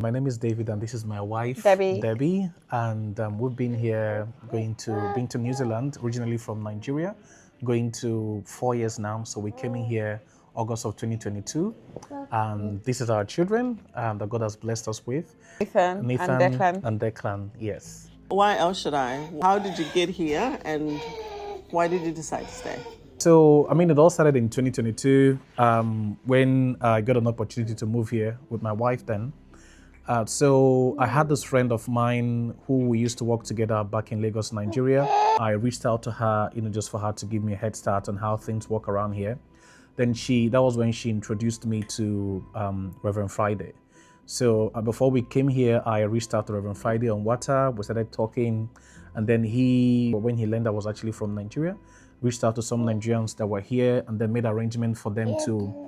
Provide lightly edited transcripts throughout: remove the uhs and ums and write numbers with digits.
My name is David, and this is my wife, Debbie. And we've been here been to New Zealand, originally from Nigeria, going to 4 years now. So we came in here August of 2022, and this is our children that God has blessed us with. Nathan and Declan, yes. Why El-Shaddai? How did you get here, and why did you decide to stay? So, it all started in 2022 when I got an opportunity to move here with my wife then. So I had this friend of mine who we used to work together back in Lagos, Nigeria. I reached out to her, just for her to give me a head start on how things work around here. Then that was when she introduced me to Reverend Friday. So before we came here, I reached out to Reverend Friday on WhatsApp. We started talking, and then when he learned I was actually from Nigeria, reached out to some Nigerians that were here, and then made arrangements for them to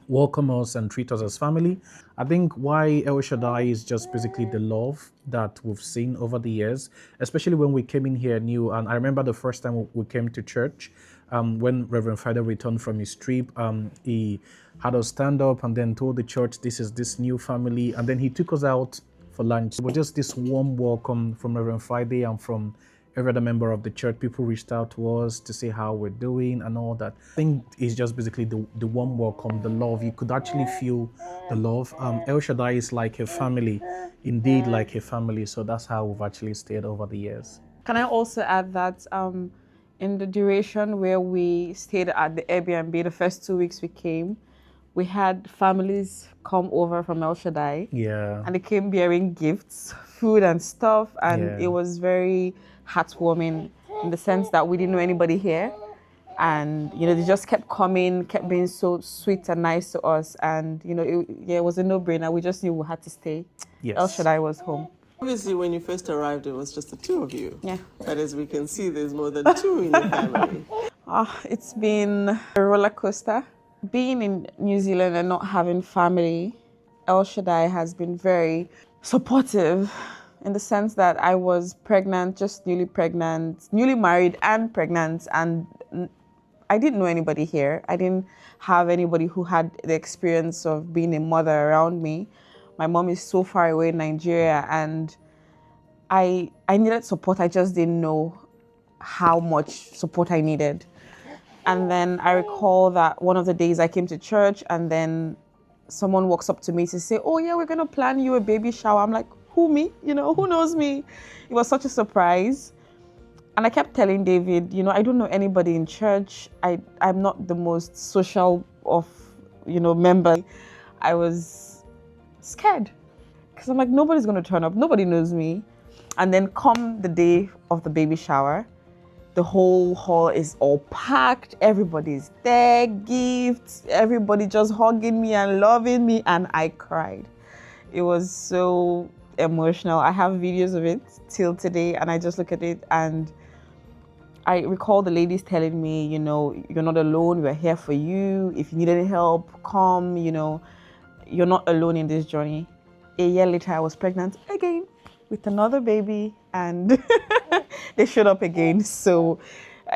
welcome us and treat us as family. I think why El-Shaddai is just basically the love that we've seen over the years, especially when we came in here new. And I remember the first time we came to church, when Reverend Friday returned from his trip, he had us stand up and then told the church, this is this new family. And then he took us out for lunch. It was just this warm welcome from Reverend Friday and from every other member of the church. People reached out to us to say how we're doing and all that. I think it's just basically the warm welcome, the love. You could actually feel the love. El-Shaddai is like a family, indeed like a family. So that's how we've actually stayed over the years. Can I also add that in the duration where we stayed at the Airbnb, the first 2 weeks we came, we had families come over from El-Shaddai. Yeah. And they came bearing gifts, food and stuff. And It was very heartwarming in the sense that we didn't know anybody here. And, they just kept coming, kept being so sweet and nice to us. And, it was a no-brainer. We just knew we had to stay. Yes. El-Shaddai was home. Obviously, when you first arrived, it was just the two of you. Yeah. But as we can see, there's more than two in your family. It's been a roller coaster. Being in New Zealand and not having family, El-Shaddai has been very supportive in the sense that I was pregnant, just newly married and pregnant, and I didn't know anybody here. I didn't have anybody who had the experience of being a mother around me. My mom is so far away in Nigeria, and I needed support. I just didn't know how much support I needed. And then I recall that one of the days I came to church, and then someone walks up to me to say, oh yeah, we're going to plan you a baby shower. I'm like, who, me? Who knows me? It was such a surprise. And I kept telling David, I don't know anybody in church. I'm not the most social of, member. I was scared because I'm like, nobody's going to turn up. Nobody knows me. And then come the day of the baby shower, the whole hall is all packed. Everybody's there, gifts, everybody just hugging me and loving me. And I cried. It was so emotional. I have videos of it till today, and I just look at it and I recall the ladies telling me, you're not alone, we're here for you. If you need any help, come, you're not alone in this journey. A year later, I was pregnant again with another baby, and they showed up again. So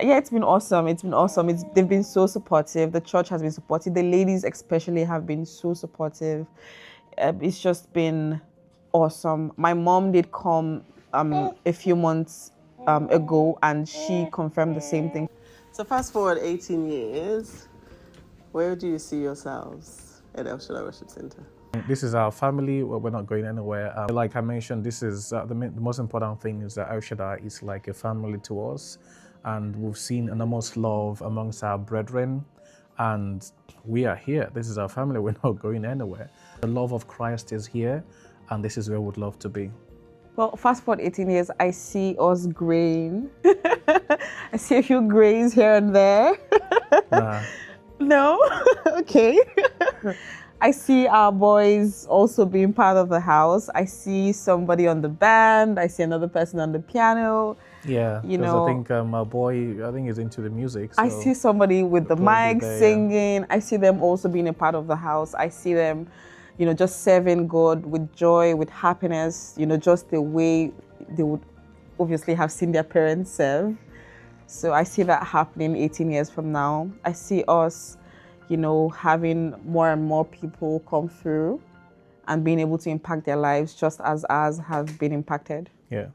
yeah, it's been awesome. They've been so supportive. The church has been supportive. The ladies especially have been so supportive. It's just been awesome. My mom did come a few months ago, and she confirmed the same thing. So fast forward 18 years, where do you see yourselves at El-Shaddai Worship Centre? This is our family. We're not going anywhere. Like I mentioned, this is the most important thing is that El-Shaddai is like a family to us, and we've seen enormous love amongst our brethren, and we are here. This is our family. We're not going anywhere. The love of Christ is here, and this is where we'd love to be. Well, fast forward 18 years, I see us graying. I see a few grays here and there. Nah. No? Okay. I see our boys also being part of the house. I see somebody on the band. I see another person on the piano. Yeah, because I think our boy, I think he's into the music. So I see somebody with the mic singing. I see them also being a part of the house. I see them, just serving God with joy, with happiness, just the way they would obviously have seen their parents serve. So I see that happening 18 years from now. I see us, having more and more people come through and being able to impact their lives just as ours have been impacted. Yeah.